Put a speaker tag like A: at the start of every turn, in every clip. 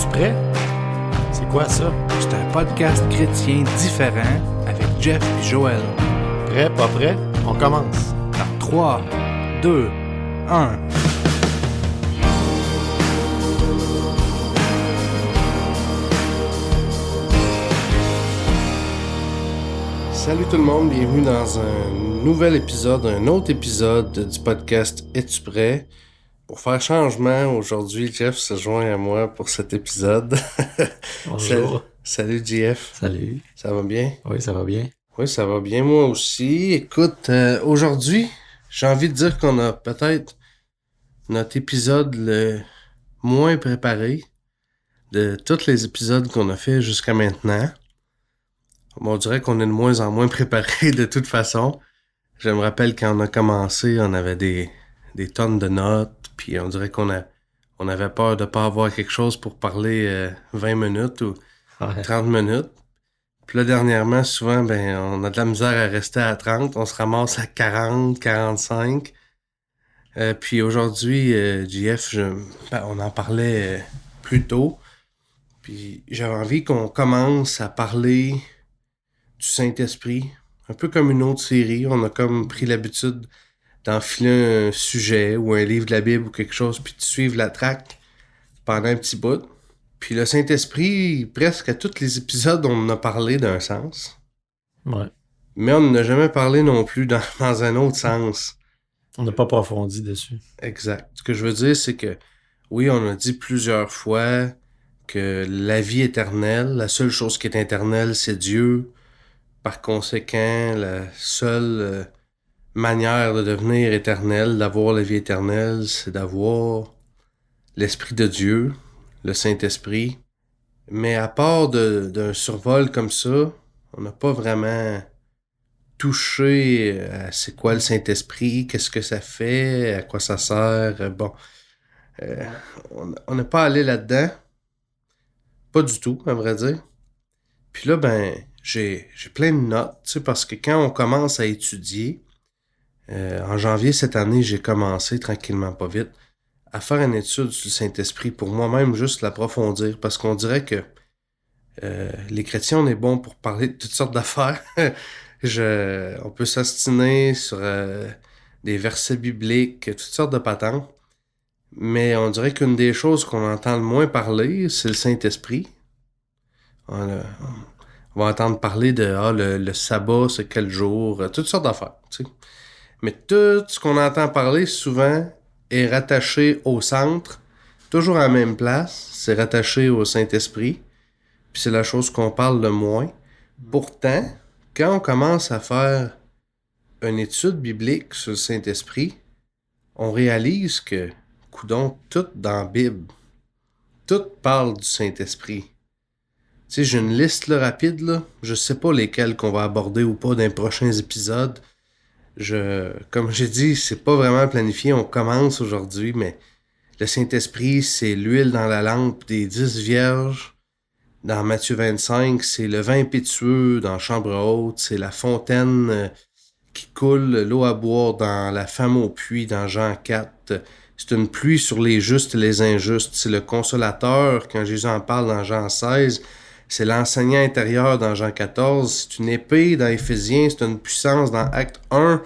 A: Es-tu prêt? C'est quoi ça? C'est un podcast chrétien différent avec Jeff et Joël.
B: Prêt, pas prêt? On commence.
A: Dans 3, 2, 1...
B: Salut tout le monde, bienvenue dans un nouvel épisode, un autre épisode du podcast Es-tu prêt? Pour faire changement, aujourd'hui, Jeff se joint à moi pour cet épisode.
C: Bonjour.
B: Salut Jeff.
C: Salut.
B: Ça va bien?
C: Oui, ça va bien.
B: Oui, ça va bien, moi aussi. Écoute, aujourd'hui, j'ai envie de dire qu'on a peut-être notre épisode le moins préparé de tous les épisodes qu'on a fait jusqu'à maintenant. On dirait qu'on est de moins en moins préparé de toute façon. Je me rappelle quand on a commencé, on avait des tonnes de notes, puis on dirait qu'on avait peur de pas avoir quelque chose pour parler 20 minutes ou 30 minutes. Puis là, dernièrement, souvent, on a de la misère à rester à 30, on se ramasse à 40, 45. Puis aujourd'hui, JF, on en parlait plus tôt, puis j'avais envie qu'on commence à parler du Saint-Esprit, un peu comme une autre série. On a comme pris l'habitude d'enfiler un sujet ou un livre de la Bible ou quelque chose, puis de suivre la track pendant un petit bout. Puis le Saint-Esprit, presque à tous les épisodes, on en a parlé d'un sens.
C: Ouais.
B: Mais on n'en a jamais parlé non plus dans un autre sens.
C: On n'a pas approfondi dessus.
B: Exact. Ce que je veux dire, c'est que, oui, on a dit plusieurs fois que la vie éternelle, la seule chose qui est éternelle, c'est Dieu. Par conséquent, la seule manière de devenir éternel, d'avoir la vie éternelle, c'est d'avoir l'Esprit de Dieu, le Saint-Esprit. Mais à part d'un survol comme ça, on n'a pas vraiment touché à c'est quoi le Saint-Esprit, qu'est-ce que ça fait, à quoi ça sert. On n'est pas allé là-dedans. Pas du tout, à vrai dire. Puis là, j'ai plein de notes, tu sais, parce que quand on commence à étudier, en janvier cette année, j'ai commencé tranquillement, pas vite, à faire une étude sur le Saint-Esprit pour moi-même juste l'approfondir, parce qu'on dirait que les chrétiens, on est bon pour parler de toutes sortes d'affaires. On peut s'ostiner sur des versets bibliques, toutes sortes de patentes, mais on dirait qu'une des choses qu'on entend le moins parler, c'est le Saint-Esprit. On va entendre parler de le sabbat, c'est quel jour, toutes sortes d'affaires, tu sais. Mais tout ce qu'on entend parler souvent est rattaché au centre, toujours à la même place, c'est rattaché au Saint-Esprit, puis c'est la chose qu'on parle le moins. Pourtant, quand on commence à faire une étude biblique sur le Saint-Esprit, on réalise que, coudonc, tout dans la Bible, tout parle du Saint-Esprit. Tu sais, j'ai une liste là, rapide, là. Je sais pas lesquelles qu'on va aborder ou pas dans les prochains épisodes. Comme j'ai dit, c'est pas vraiment planifié. On commence aujourd'hui, mais le Saint-Esprit, c'est l'huile dans la lampe des 10 vierges. Dans Matthieu 25, c'est le vin impétueux dans Chambre haute. C'est la fontaine qui coule l'eau à boire dans la femme au puits dans Jean 4. C'est une pluie sur les justes et les injustes. C'est le consolateur quand Jésus en parle dans Jean 16. C'est l'enseignant intérieur dans Jean 14. C'est une épée dans Éphésiens. C'est une puissance dans Acte 1.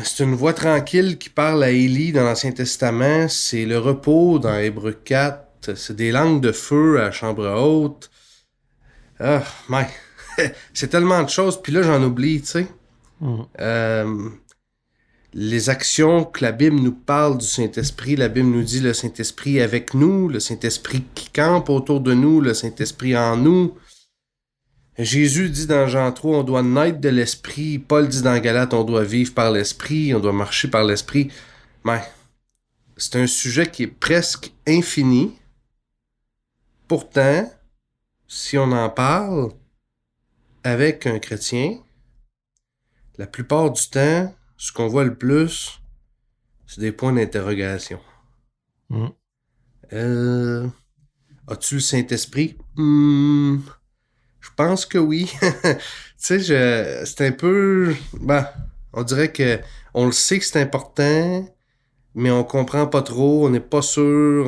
B: C'est une voix tranquille qui parle à Élie dans l'Ancien Testament. C'est le repos dans Hébreux 4. C'est des langues de feu à Chambre haute. Ah, mais c'est tellement de choses. Puis là, j'en oublie, tu sais. Les actions que la Bible nous parle du Saint-Esprit, la Bible nous dit le Saint-Esprit est avec nous, le Saint-Esprit qui campe autour de nous, le Saint-Esprit en nous. Jésus dit dans Jean 3, on doit naître de l'Esprit. Paul dit dans Galates, on doit vivre par l'Esprit, on doit marcher par l'Esprit. Mais c'est un sujet qui est presque infini. Pourtant, si on en parle avec un chrétien, la plupart du temps, ce qu'on voit le plus, c'est des points d'interrogation. As-tu le Saint-Esprit? Je pense que oui. Tu sais, c'est un peu... on dirait que on le sait que c'est important, mais on comprend pas trop, on n'est pas sûr.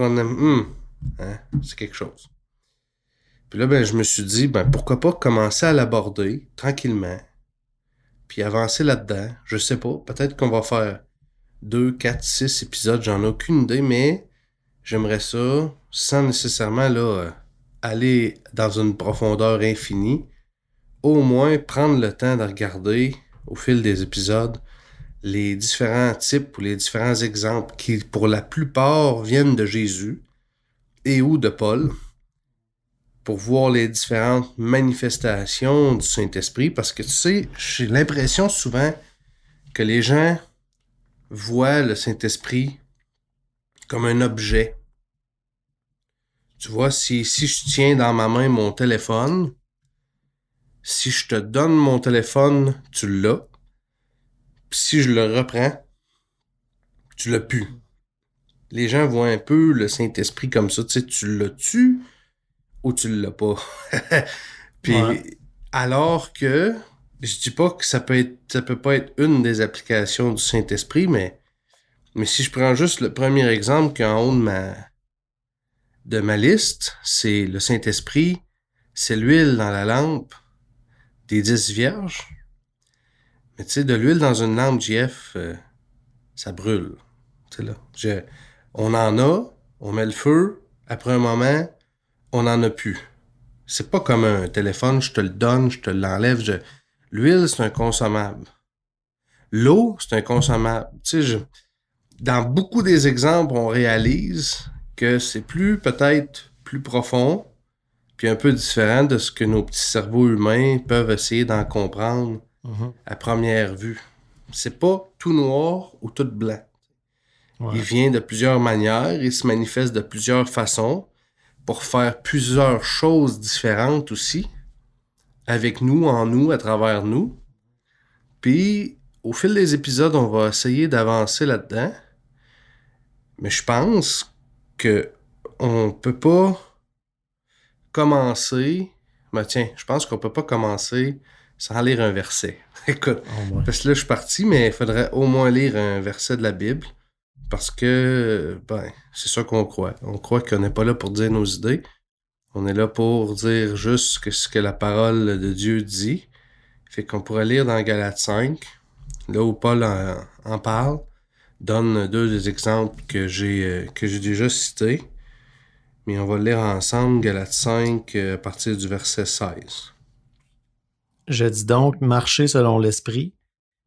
B: Hein? C'est quelque chose. Puis là, ben, je me suis dit, ben, pourquoi pas commencer à l'aborder tranquillement, puis avancer là-dedans. Je sais pas, peut-être qu'on va faire 2, 4, 6 épisodes, j'en ai aucune idée, mais j'aimerais ça, sans nécessairement là, aller dans une profondeur infinie, au moins prendre le temps de regarder au fil des épisodes les différents types ou les différents exemples qui, pour la plupart, viennent de Jésus et ou de Paul, pour voir les différentes manifestations du Saint-Esprit, parce que tu sais, j'ai l'impression souvent que les gens voient le Saint-Esprit comme un objet. Tu vois, si je tiens dans ma main mon téléphone, si je te donne mon téléphone, tu l'as. Puis si je le reprends, tu l'as plus. Les gens voient un peu le Saint-Esprit comme ça. Tu sais, tu l'as-tu ou tu l'as pas? Puis, alors que, je dis pas que ça peut pas être une des applications du Saint-Esprit, mais si je prends juste le premier exemple qui est en haut de ma liste, c'est le Saint-Esprit, c'est l'huile dans la lampe des 10 vierges. Mais tu sais, de l'huile dans une lampe, JF, ça brûle. Tu sais là, on en a, on met le feu, après un moment, on n'en a plus. C'est pas comme un téléphone, je te le donne, je te l'enlève. L'huile, c'est un consommable. L'eau, c'est un consommable. Tu sais, dans beaucoup des exemples, on réalise que c'est peut-être plus profond, puis un peu différent de ce que nos petits cerveaux humains peuvent essayer d'en comprendre à première vue. C'est pas tout noir ou tout blanc. Ouais. Il vient de plusieurs manières, il se manifeste de plusieurs façons pour faire plusieurs choses différentes aussi, avec nous, en nous, à travers nous. Puis, au fil des épisodes, on va essayer d'avancer là-dedans. Mais je pense que on peut pas commencer... Ben tiens, je pense qu'on peut pas commencer sans lire un verset. Écoute, parce que là, je suis parti, mais il faudrait au moins lire un verset de la Bible. Parce que, ben, c'est ça qu'on croit. On croit qu'on n'est pas là pour dire nos idées. On est là pour dire juste ce que la parole de Dieu dit. Fait qu'on pourrait lire dans Galates 5, là où Paul en parle, donne deux des exemples que j'ai déjà cités. Mais on va lire ensemble Galates 5 à partir du verset 16.
C: Je dis donc, marchez selon l'esprit,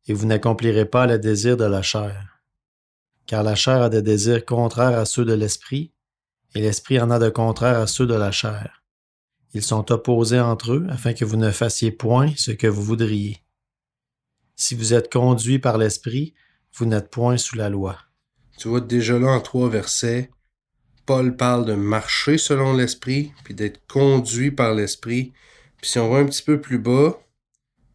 C: et vous n'accomplirez pas le désir de la chair. Car la chair a des désirs contraires à ceux de l'esprit, et l'esprit en a de contraires à ceux de la chair. Ils sont opposés entre eux, afin que vous ne fassiez point ce que vous voudriez. Si vous êtes conduits par l'esprit, vous n'êtes point sous la loi.
B: Tu vois, déjà là, en 3 versets, Paul parle de marcher selon l'esprit, puis d'être conduit par l'esprit. Puis si on va un petit peu plus bas,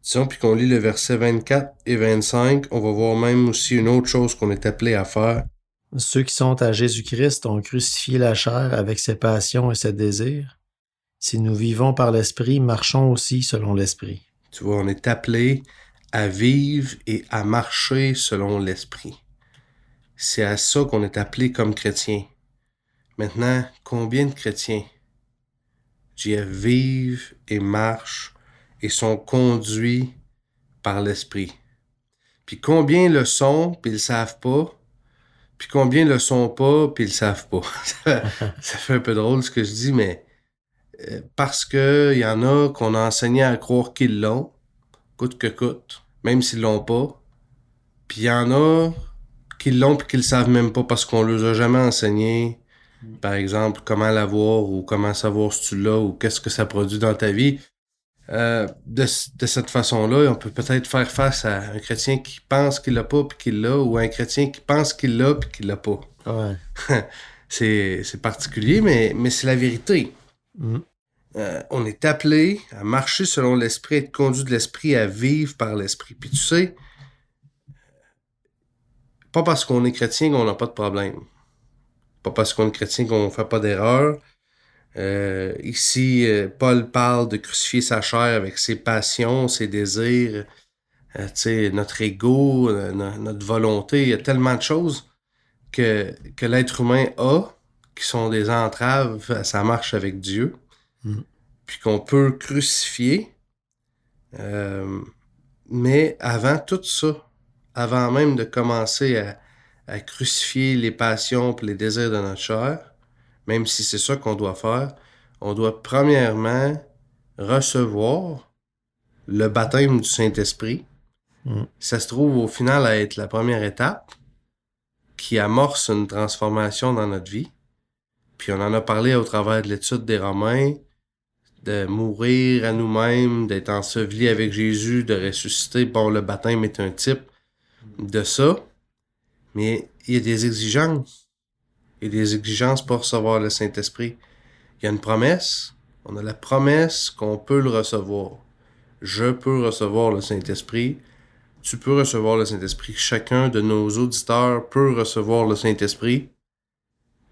B: disons, puis qu'on lit le verset 24 et 25, on va voir même aussi une autre chose qu'on est appelé à faire.
C: Ceux qui sont à Jésus-Christ ont crucifié la chair avec ses passions et ses désirs. Si nous vivons par l'esprit, marchons aussi selon l'esprit.
B: Tu vois, on est appelé à vivre et à marcher selon l'esprit. C'est à ça qu'on est appelé comme chrétien. Maintenant, combien de chrétiens vivent et marchent et sont conduits par l'esprit? Puis combien le sont, puis ils le savent pas? Puis combien le sont pas, puis ils le savent pas? Ça fait un peu drôle ce que je dis, mais parce que y en a qu'on a enseigné à croire qu'ils l'ont, coûte que coûte, même s'ils l'ont pas. Puis il y en a qui l'ont puis qui le savent même pas parce qu'on leur a jamais enseigné, par exemple, comment l'avoir ou comment savoir si tu l'as ou qu'est-ce que ça produit dans ta vie. De cette façon-là, on peut peut-être faire face à un chrétien qui pense qu'il l'a pas puis qu'il l'a, ou un chrétien qui pense qu'il l'a puis qu'il l'a pas.
C: Ouais.
B: C'est particulier, mais c'est la vérité. On est appelé à marcher selon l'esprit, à être conduit de l'esprit, à vivre par l'esprit. Puis tu sais, pas parce qu'on est chrétien qu'on n'a pas de problème. Pas parce qu'on est chrétien qu'on fait pas d'erreur. Ici, Paul parle de crucifier sa chair avec ses passions, ses désirs, notre ego, notre volonté. Il y a tellement de choses que l'être humain a qui sont des entraves à sa marche avec Dieu,
C: Mm.
B: puis qu'on peut crucifier. Mais avant tout ça, avant même de commencer à crucifier les passions et les désirs de notre chair, même si c'est ça qu'on doit faire, on doit premièrement recevoir le baptême du Saint-Esprit.
C: Mm.
B: Ça se trouve au final à être la première étape qui amorce une transformation dans notre vie. Puis on en a parlé au travers de l'étude des Romains, de mourir à nous-mêmes, d'être enseveli avec Jésus, de ressusciter. Bon, le baptême est un type de ça, mais il y a des exigences. Il y a des exigences pour recevoir le Saint-Esprit. Il y a une promesse. On a la promesse qu'on peut le recevoir. Je peux recevoir le Saint-Esprit. Tu peux recevoir le Saint-Esprit. Chacun de nos auditeurs peut recevoir le Saint-Esprit.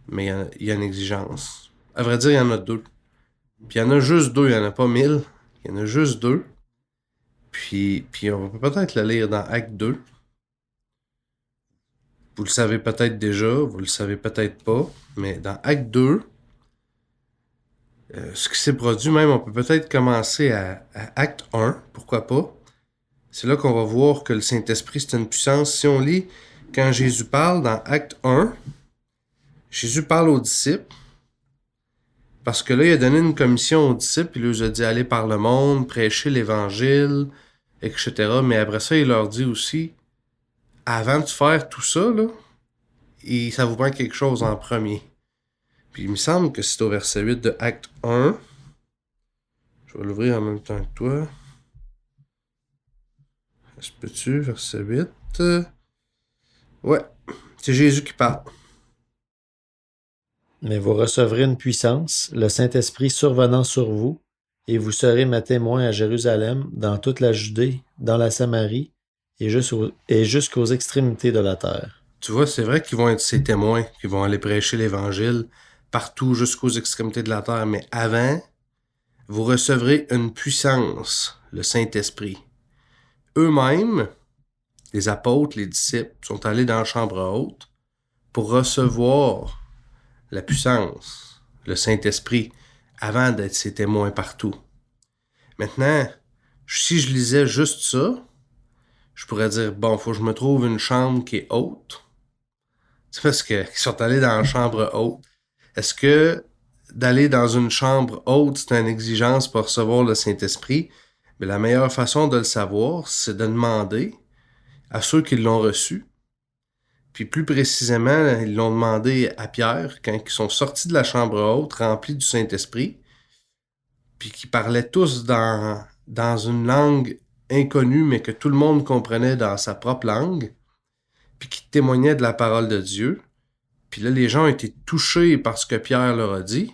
B: Mais il y a une exigence. À vrai dire, il y en a deux. Puis il y en a juste deux, il n'y en a pas 1000. Il y en a juste deux. Puis on va peut-être le lire dans Acte 2. Vous le savez peut-être déjà, vous le savez peut-être pas. Mais dans Acte 2, ce qui s'est produit même, on peut peut-être commencer à Acte 1, pourquoi pas. C'est là qu'on va voir que le Saint-Esprit, c'est une puissance. Si on lit quand Jésus parle dans Acte 1, Jésus parle aux disciples, parce que là, il a donné une commission aux disciples, il leur a dit « Allez par le monde, prêcher l'Évangile, etc. » Mais après ça, il leur dit aussi « Avant de faire tout ça, là, ça vous prend quelque chose en premier. » Puis il me semble que c'est au verset 8 de Acte 1. Je vais l'ouvrir en même temps que toi. Est-ce que peux-tu, verset 8? Ouais, c'est Jésus qui parle.
C: Mais vous recevrez une puissance, le Saint-Esprit survenant sur vous, et vous serez mes témoins à Jérusalem, dans toute la Judée, dans la Samarie, et jusqu'aux extrémités de la terre.
B: Tu vois, c'est vrai qu'ils vont être ses témoins, qu'ils vont aller prêcher l'Évangile partout jusqu'aux extrémités de la terre. Mais avant, vous recevrez une puissance, le Saint-Esprit. Eux-mêmes, les apôtres, les disciples, sont allés dans la chambre haute pour recevoir la puissance, le Saint-Esprit, avant d'être ses témoins partout. Maintenant, si je lisais juste ça, je pourrais dire, bon, faut que je me trouve une chambre qui est haute. C'est parce qu'ils sont allés dans la chambre haute. Est-ce que d'aller dans une chambre haute, c'est une exigence pour recevoir le Saint-Esprit? Mais la meilleure façon de le savoir, c'est de demander à ceux qui l'ont reçu. Puis plus précisément, ils l'ont demandé à Pierre quand ils sont sortis de la chambre haute, remplis du Saint-Esprit, puis qui parlaient tous dans une langue inconnue, mais que tout le monde comprenait dans sa propre langue, puis qui témoignaient de la parole de Dieu. Puis là, les gens ont été touchés par ce que Pierre leur a dit.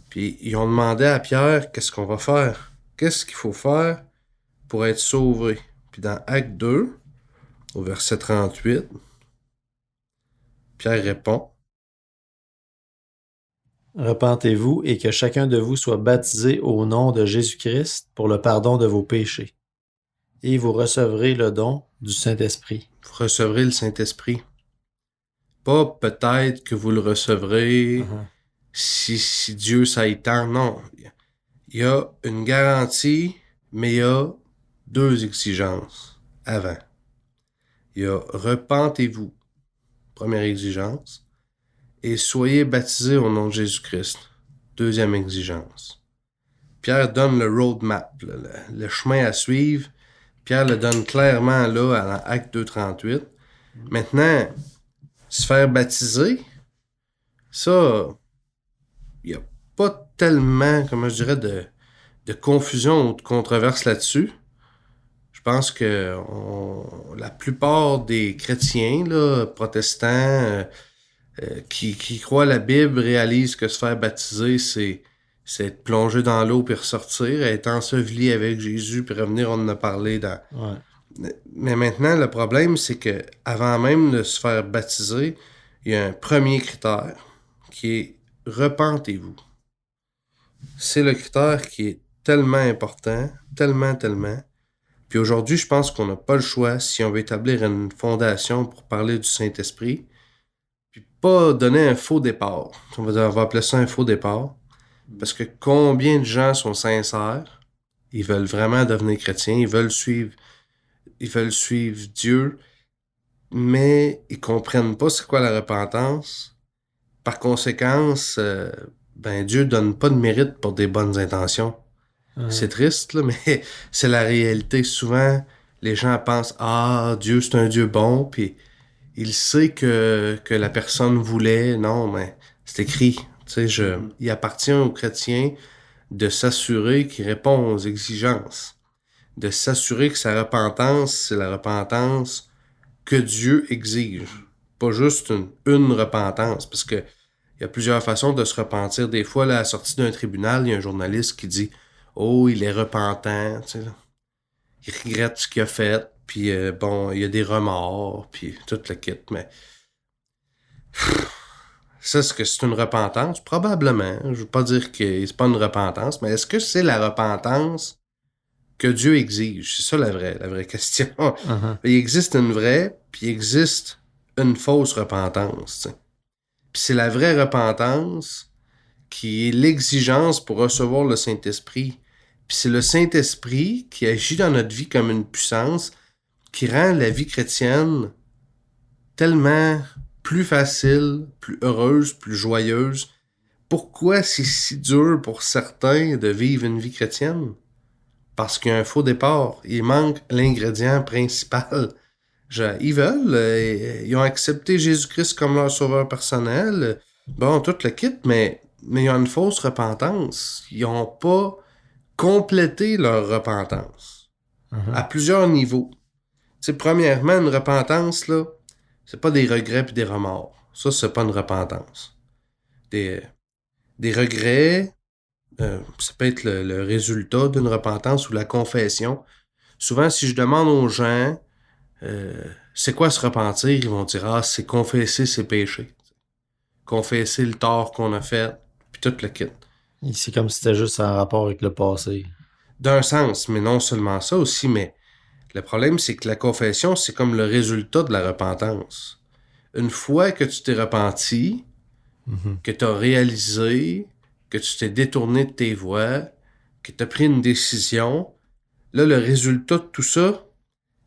B: Puis ils ont demandé à Pierre, qu'est-ce qu'on va faire? Qu'est-ce qu'il faut faire pour être sauvé? Puis dans Acte 2, au verset 38, Pierre répond,
C: « Repentez-vous et que chacun de vous soit baptisé au nom de Jésus-Christ pour le pardon de vos péchés. Et vous recevrez le don du Saint-Esprit. »
B: vous recevrez le Saint-Esprit. Pas peut-être que vous le recevrez si Dieu ça y tend. Non. Il y a une garantie, mais il y a deux exigences avant. Il y a repentez-vous, première exigence, et soyez baptisés au nom de Jésus-Christ, deuxième exigence. Pierre donne le roadmap, le chemin à suivre. Pierre le donne clairement là à Acte 2.38. Maintenant, se faire baptiser, ça, il n'y a pas tellement, comment je dirais, de confusion ou de controverse là-dessus. Je pense que la plupart des chrétiens, là, protestants, qui croient à la Bible, réalisent que se faire baptiser, c'est être plongé dans l'eau puis ressortir, être enseveli avec Jésus puis revenir, on en a parlé dans...
C: Ouais.
B: Mais maintenant, le problème, c'est que avant même de se faire baptiser, il y a un premier critère qui est « repentez-vous ». C'est le critère qui est tellement important, tellement. Puis aujourd'hui, je pense qu'on n'a pas le choix si on veut établir une fondation pour parler du Saint-Esprit. Puis pas donner un faux départ. On va appeler ça un faux départ. Parce que combien de gens sont sincères, ils veulent vraiment devenir chrétiens, ils veulent suivre Dieu, mais ils comprennent pas c'est quoi la repentance. Par conséquence, Dieu donne pas de mérite pour des bonnes intentions. C'est triste, là, mais c'est la réalité. Souvent, les gens pensent « Ah, Dieu, c'est un Dieu bon », puis il sait que la personne voulait. Non, mais c'est écrit. Tu sais, il appartient aux chrétiens de s'assurer qu'il répond aux exigences. De s'assurer que sa repentance, c'est la repentance que Dieu exige. Pas juste une repentance. Parce que il y a plusieurs façons de se repentir. Des fois, là, à la sortie d'un tribunal, il y a un journaliste qui dit « Oh, il est repentant. » Tu sais, là. Il regrette ce qu'il a fait. Puis, il y a des remords. Puis, tout le kit. Mais ça, est-ce que c'est une repentance? Probablement. Je veux pas dire que c'est pas une repentance, mais est-ce que c'est la repentance que Dieu exige? C'est ça la vraie question. Il existe une vraie, puis il existe une fausse repentance. T'sais. Puis c'est la vraie repentance qui est l'exigence pour recevoir le Saint-Esprit. Puis c'est le Saint-Esprit qui agit dans notre vie comme une puissance qui rend la vie chrétienne tellement plus facile, plus heureuse, plus joyeuse. Pourquoi c'est si dur pour certains de vivre une vie chrétienne? Parce qu'il y a un faux départ. Il manque l'ingrédient principal. Ils veulent, ils ont accepté Jésus-Christ comme leur sauveur personnel. Bon, tout le kit, mais il y a une fausse repentance. Ils n'ont pas complété leur repentance. À plusieurs niveaux. Tu sais, premièrement, une repentance, là, c'est pas des regrets puis des remords. Ça, c'est pas une repentance. Des regrets, ça peut être le résultat d'une repentance ou la confession. Souvent, si je demande aux gens c'est quoi se repentir, ils vont dire « Ah, c'est confesser ses péchés. Confesser le tort qu'on a fait, puis tout le kit. »
C: C'est comme si c'était juste en rapport avec le passé.
B: D'un sens, mais non seulement ça aussi, mais le problème, c'est que la confession, c'est comme le résultat de la repentance. Une fois que tu t'es repenti, que tu as réalisé, que tu t'es détourné de tes voies, que tu as pris une décision, là, le résultat de tout ça,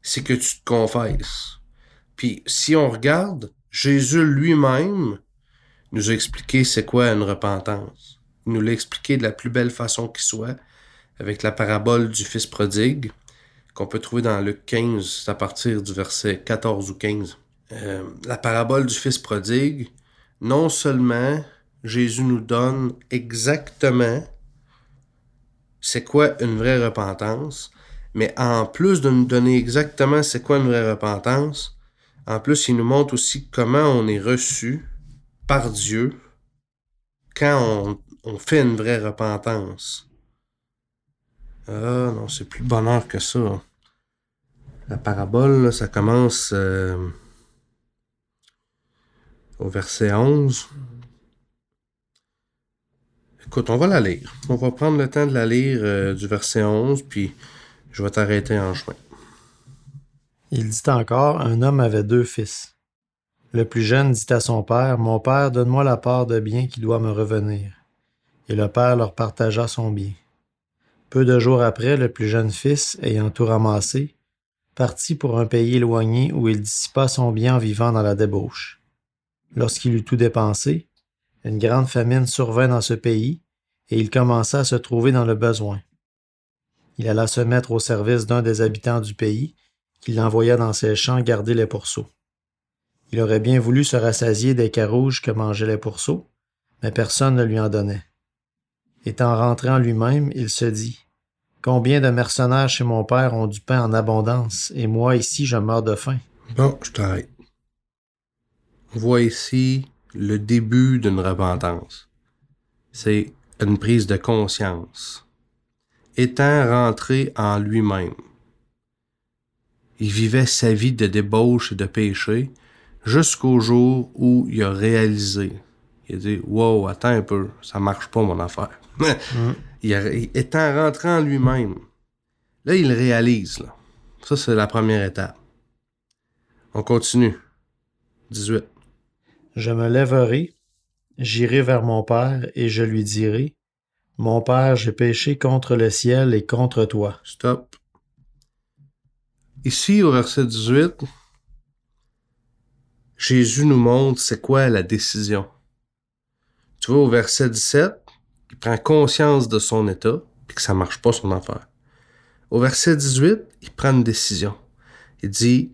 B: c'est que tu te confesses. Puis, si on regarde, Jésus lui-même nous a expliqué c'est quoi une repentance. Il nous l'a expliqué de la plus belle façon qui soit, avec la parabole du fils prodigue, qu'on peut trouver dans Luc 15, à partir du verset 14 ou 15. La parabole du fils prodigue, non seulement Jésus nous donne exactement c'est quoi une vraie repentance, mais en plus de nous donner exactement c'est quoi une vraie repentance, en plus, il nous montre aussi comment on est reçu par Dieu quand on fait une vraie repentance. Ah non, c'est plus bonheur que ça. La parabole, là, ça commence au verset 11. Écoute, on va la lire. On va prendre le temps de la lire du verset 11, puis je vais t'arrêter en chemin.
C: Il dit encore, un homme avait 2 fils. Le plus jeune dit à son père, « Mon père, donne-moi la part de bien qui doit me revenir. » Et le père leur partagea son bien. Peu de jours après, le plus jeune fils, ayant tout ramassé, partit pour un pays éloigné où il dissipa son bien en vivant dans la débauche. Lorsqu'il eut tout dépensé, une grande famine survint dans ce pays, et il commença à se trouver dans le besoin. Il alla se mettre au service d'un des habitants du pays, qui l'envoya dans ses champs garder les pourceaux. Il aurait bien voulu se rassasier des carouges que mangeaient les pourceaux, mais personne ne lui en donnait. Étant rentré en lui-même, il se dit « Combien de mercenaires chez mon père ont du pain en abondance, et moi ici je meurs de faim. »
B: Bon, je t'arrête. On voit ici le début d'une repentance. C'est une prise de conscience. Étant rentré en lui-même, il vivait sa vie de débauche et de péché jusqu'au jour où il a réalisé. Il a dit « Wow, attends un peu, ça marche pas mon affaire. » Étant rentré en lui-même, là, il réalise. Là. Ça, c'est la première étape. On continue. 18.
C: Je me lèverai, j'irai vers mon père et je lui dirai, mon père, j'ai péché contre le ciel et contre toi.
B: Stop. Ici, au verset 18, Jésus nous montre c'est quoi la décision. Tu vois, au verset 17, il prend conscience de son état et que ça marche pas son affaire. Au verset 18, il prend une décision. Il dit,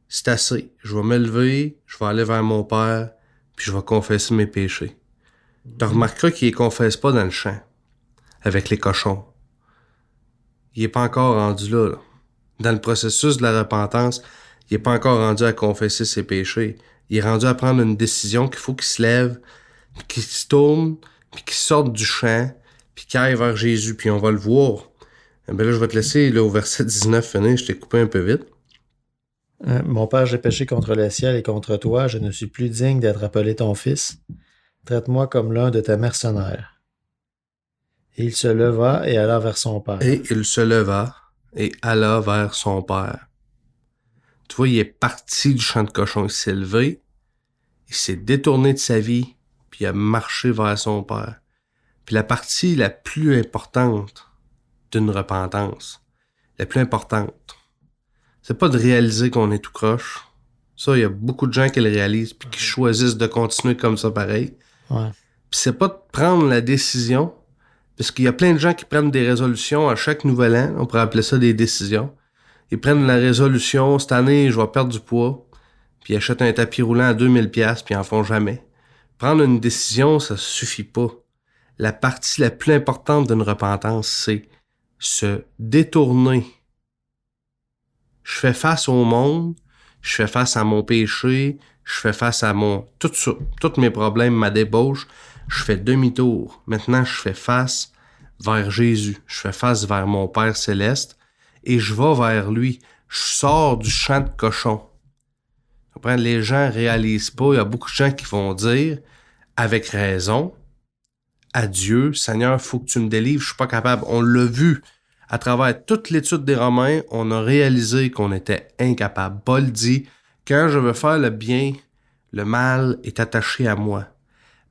B: c'est assez, je vais me lever, je vais aller vers mon père, puis je vais confesser mes péchés. Tu remarqueras qu'il ne confesse pas dans le champ, avec les cochons. Il n'est pas encore rendu là. Dans le processus de la repentance, il n'est pas encore rendu à confesser ses péchés. Il est rendu à prendre une décision qu'il faut qu'il se lève, puis qu'il se tourne, puis qu'il sorte du champ, puis qu'il aille vers Jésus, puis on va le voir. Ben là, je vais te laisser là, au verset 19 finir, je t'ai coupé un peu vite.
C: Mon père, j'ai péché contre le ciel et contre toi, je ne suis plus digne d'être appelé ton fils. Traite-moi comme l'un de tes mercenaires. Et il se leva et alla vers son père.
B: Et il se leva et alla vers son père. Tu vois, il est parti du champ de cochon, il s'est levé, il s'est détourné de sa vie, puis il a marché vers son père. Puis la partie la plus importante d'une repentance, la plus importante, c'est pas de réaliser qu'on est tout croche. Ça, il y a beaucoup de gens qui le réalisent puis qui choisissent de continuer comme ça pareil.
C: Ouais.
B: Puis c'est pas de prendre la décision, parce qu'il y a plein de gens qui prennent des résolutions à chaque nouvel an, on pourrait appeler ça des décisions. Ils prennent la résolution, cette année, je vais perdre du poids, puis ils achètent un tapis roulant à 2000$, puis ils en font jamais. Prendre une décision, ça suffit pas. La partie la plus importante d'une repentance, c'est se détourner. Je fais face au monde, je fais face à mon péché, je fais face à tout ça, tous mes problèmes, ma débauche, je fais demi-tour. Maintenant, je fais face vers Jésus, je fais face vers mon Père céleste et je vais vers lui. Je sors du champ de cochon. Les gens réalisent pas, il y a beaucoup de gens qui vont dire, avec raison, à Dieu, Seigneur, faut que tu me délivres, je suis pas capable. On l'a vu. À travers toute l'étude des Romains, on a réalisé qu'on était incapable. Paul dit, quand je veux faire le bien, le mal est attaché à moi.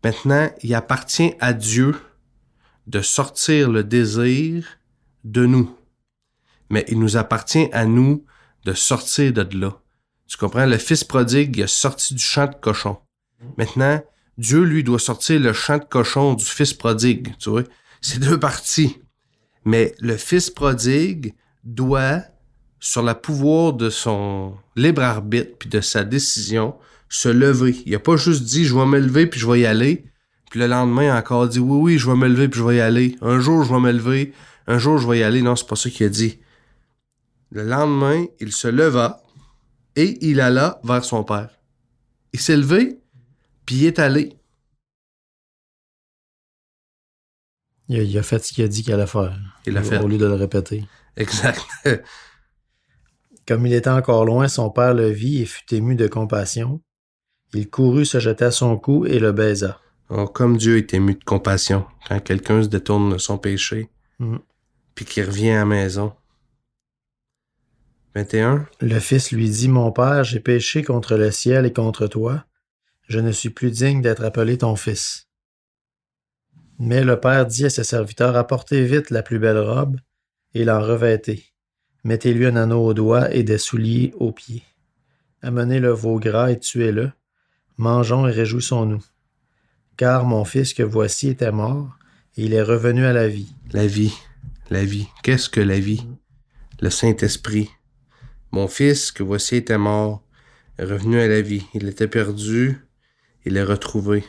B: Maintenant, il appartient à Dieu de sortir le désir de nous. Mais il nous appartient à nous de sortir de là. Tu comprends? Le fils prodigue, il est sorti du champ de cochon. Maintenant, Dieu, lui, doit sortir le champ de cochon du fils prodigue. Tu vois? C'est deux parties. Mais le fils prodigue doit, sur le pouvoir de son libre arbitre puis de sa décision, se lever. Il n'a pas juste dit « je vais me lever puis je vais y aller ». Puis le lendemain, il a encore dit « oui, je vais me lever puis je vais y aller. Un jour, je vais me lever. Un jour, je vais y aller. » Non, c'est pas ça qu'il a dit. Le lendemain, il se leva et il alla vers son père. Il s'est levé puis il est allé.
C: Il a fait ce qu'il a dit qu'il allait faire.
B: Il l'a fait.
C: Au lieu de le répéter.
B: Exact.
C: Comme il était encore loin, son père le vit et fut ému de compassion. Il courut, se jeta à son cou et le baisa.
B: Oh, comme Dieu est ému de compassion quand quelqu'un se détourne de son péché puis qu'il revient à la maison. 21.
C: Le fils lui dit, « Mon père, j'ai péché contre le ciel et contre toi. Je ne suis plus digne d'être appelé ton fils. » Mais le père dit à ses serviteurs, « Apportez vite la plus belle robe et l'en revêtez. Mettez-lui un anneau au doigt et des souliers aux pieds. Amenez le veau gras et tuez-le. Mangeons et réjouissons-nous. Car mon fils que voici était mort, et il est revenu à la vie. »
B: La vie. La vie. Qu'est-ce que la vie? Le Saint-Esprit. Mon fils que voici était mort, est revenu à la vie. Il était perdu, il est retrouvé.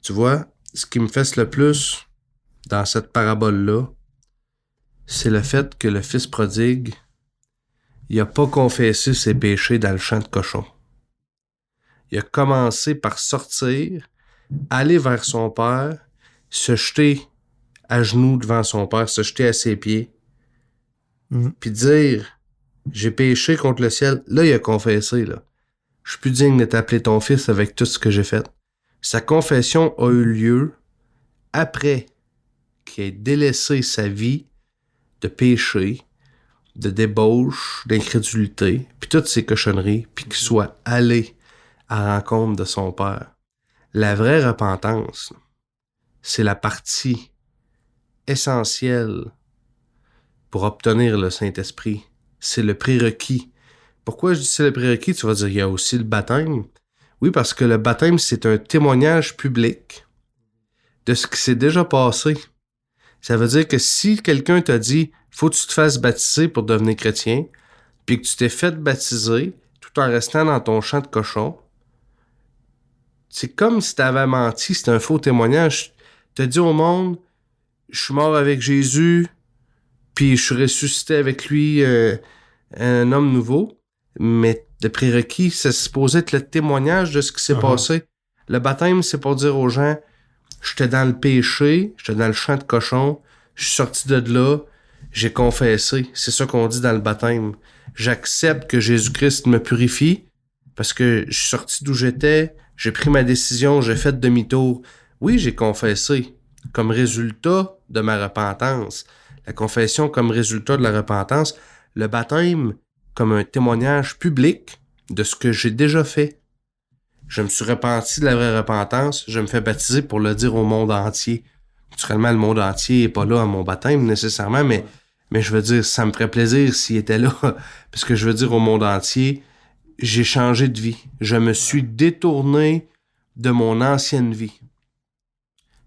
B: Tu vois, ce qui me fesse le plus dans cette parabole-là, c'est le fait que le fils prodigue, il n'a pas confessé ses péchés dans le champ de cochon. Il a commencé par sortir, aller vers son père, se jeter à genoux devant son père, se jeter à ses pieds, puis dire « J'ai péché contre le ciel ». Là, il a confessé, là. « Je suis plus digne de t'appeler ton fils avec tout ce que j'ai fait ». Sa confession a eu lieu après qu'il ait délaissé sa vie de péché, de débauche, d'incrédulité, puis toutes ces cochonneries, puis qu'il soit allé à la rencontre de son père. La vraie repentance, c'est la partie essentielle pour obtenir le Saint-Esprit. C'est le prérequis. Pourquoi je dis c'est le prérequis? Tu vas dire, il y a aussi le baptême. Oui, parce que le baptême, c'est un témoignage public de ce qui s'est déjà passé. Ça veut dire que si quelqu'un t'a dit, faut que tu te fasses baptiser pour devenir chrétien, puis que tu t'es fait baptiser tout en restant dans ton champ de cochon, c'est comme si t'avais menti, c'était un faux témoignage. T'as dit au monde, je suis mort avec Jésus, puis je suis ressuscité avec lui, un homme nouveau. Mais le prérequis, c'est supposé être le témoignage de ce qui s'est passé. Le baptême, c'est pour dire aux gens, j'étais dans le péché, j'étais dans le champ de cochon, je suis sorti de là, j'ai confessé. C'est ça qu'on dit dans le baptême. J'accepte que Jésus-Christ me purifie parce que je suis sorti d'où j'étais, j'ai pris ma décision, j'ai fait demi-tour. Oui, j'ai confessé comme résultat de ma repentance. La confession comme résultat de la repentance. Le baptême comme un témoignage public de ce que j'ai déjà fait. Je me suis repenti de la vraie repentance, je me fais baptiser pour le dire au monde entier. Naturellement, le monde entier n'est pas là à mon baptême nécessairement, mais je veux dire, ça me ferait plaisir s'il était là, parce que je veux dire au monde entier, j'ai changé de vie. Je me suis détourné de mon ancienne vie.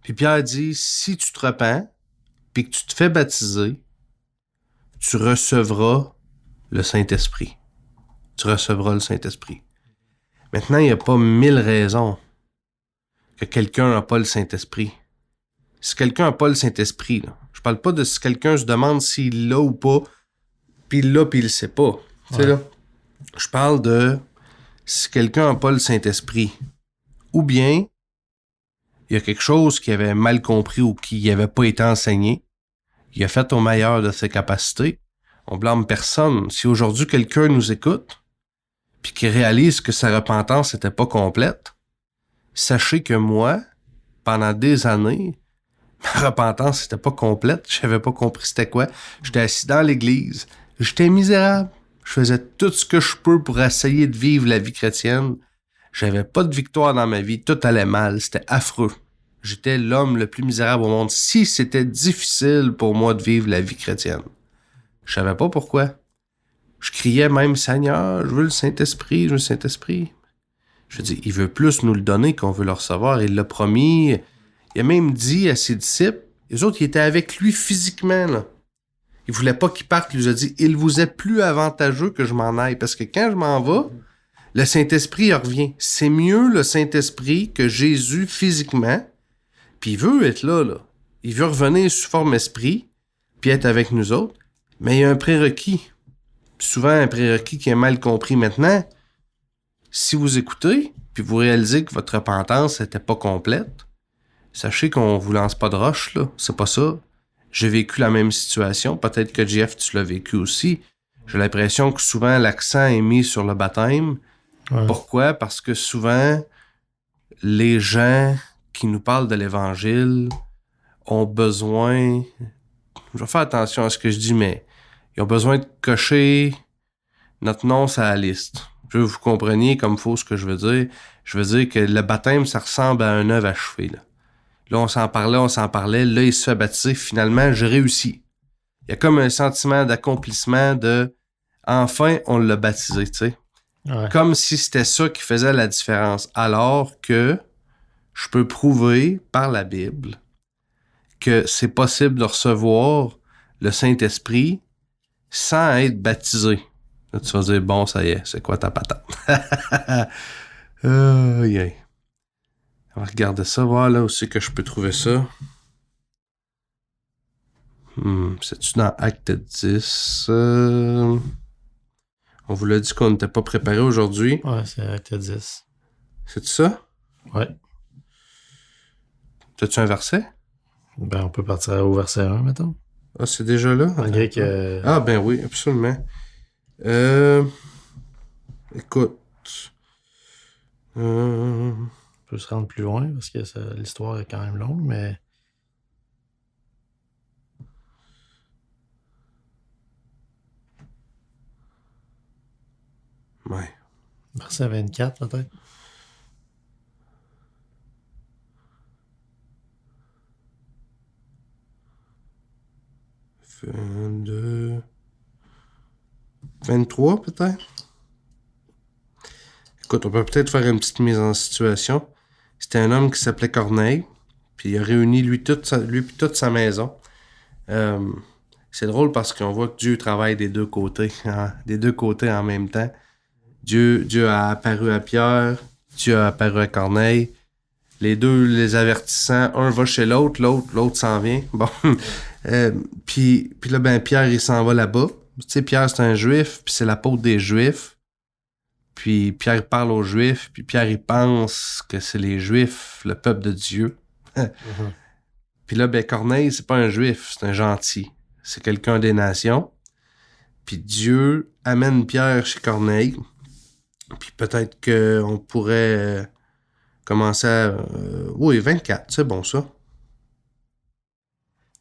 B: Puis Pierre dit, si tu te repens, puis que tu te fais baptiser, tu recevras le Saint-Esprit. Tu recevras le Saint-Esprit. Maintenant, il n'y a pas 1000 raisons que quelqu'un n'a pas le Saint-Esprit. Si quelqu'un n'a pas le Saint-Esprit, là, je parle pas de si quelqu'un se demande s'il l'a ou pas, puis il l'a, puis il le sait pas. Tu sais, là, je parle de si quelqu'un n'a pas le Saint-Esprit, ou bien il y a quelque chose qu'il avait mal compris ou qui n'avait pas été enseigné, il a fait au meilleur de ses capacités. On blâme personne. Si aujourd'hui quelqu'un nous écoute, puis qui réalise que sa repentance n'était pas complète, sachez que moi, pendant des années, ma repentance n'était pas complète. J'avais pas compris c'était quoi. J'étais assis dans l'église. J'étais misérable. Je faisais tout ce que je peux pour essayer de vivre la vie chrétienne. J'avais pas de victoire dans ma vie. Tout allait mal. C'était affreux. J'étais l'homme le plus misérable au monde. Si c'était difficile pour moi de vivre la vie chrétienne. Je savais pas pourquoi. Je criais même, Seigneur, je veux le Saint-Esprit, je veux le Saint-Esprit. Je dis, il veut plus nous le donner qu'on veut le recevoir. Il l'a promis. Il a même dit à ses disciples, les autres, ils étaient avec lui physiquement, là. Il voulait pas qu'il parte, il nous a dit, il vous est plus avantageux que je m'en aille. Parce que quand je m'en vais, le Saint-Esprit il revient. C'est mieux le Saint-Esprit que Jésus physiquement. Puis il veut être là, là. Il veut revenir sous forme esprit, puis être avec nous autres. Mais il y a un prérequis. Souvent, un prérequis qui est mal compris maintenant. Si vous écoutez, puis vous réalisez que votre repentance n'était pas complète, sachez qu'on vous lance pas de roche, là. C'est pas ça. J'ai vécu la même situation. Peut-être que Jeff, tu l'as vécu aussi. J'ai l'impression que souvent, l'accent est mis sur le baptême. Ouais. Pourquoi? Parce que souvent, les gens qui nous parlent de l'Évangile ont besoin... Je vais faire attention à ce que je dis, mais ils ont besoin de cocher notre nom sur la liste. Je veux que vous compreniez comme faut ce que je veux dire. Je veux dire que le baptême, ça ressemble à un œuf achevé, là. Là, on s'en parlait. Là, il se fait baptiser. Finalement, j'ai réussi. Il y a comme un sentiment d'accomplissement de... Enfin, on l'a baptisé, tu sais. Ouais. Comme si c'était ça qui faisait la différence. Alors que je peux prouver par la Bible que c'est possible de recevoir le Saint-Esprit sans être baptisé. Là, tu vas dire, bon, ça y est, c'est quoi ta patate? Yeah. On va regarder ça, voir là où c'est que je peux trouver ça. C'est-tu dans Acte 10? On vous l'a dit qu'on n'était pas préparé aujourd'hui.
C: Ouais, c'est Acte 10.
B: C'est-tu ça?
C: Ouais.
B: T'as-tu un verset?
C: Ben, on peut partir au verset 1, mettons.
B: Ah, c'est déjà là?
C: Malgré que...
B: Ah, ben oui, absolument. Écoute.
C: On peut se rendre plus loin parce que l'histoire est quand même longue, mais...
B: Ouais.
C: Verset 24, peut-être.
B: 22... 23 peut-être? Écoute, on peut peut-être faire une petite mise en situation. C'était un homme qui s'appelait Corneille, puis il a réuni lui puis toute sa maison. C'est drôle parce qu'on voit que Dieu travaille des deux côtés, hein, des deux côtés en même temps. Dieu a apparu à Pierre, Dieu a apparu à Corneille. Les deux les avertissant, un va chez l'autre s'en vient. Bon, puis là, ben Pierre, il s'en va là-bas. Tu sais, Pierre, c'est un juif, puis c'est l'apôtre des juifs. Puis Pierre il parle aux juifs, puis Pierre, il pense que c'est les juifs, le peuple de Dieu. Puis là, ben Corneille, c'est pas un juif, c'est un gentil. C'est quelqu'un des nations. Puis Dieu amène Pierre chez Corneille. Puis peut-être qu'on pourrait commencer à... oui, 24, c'est bon ça.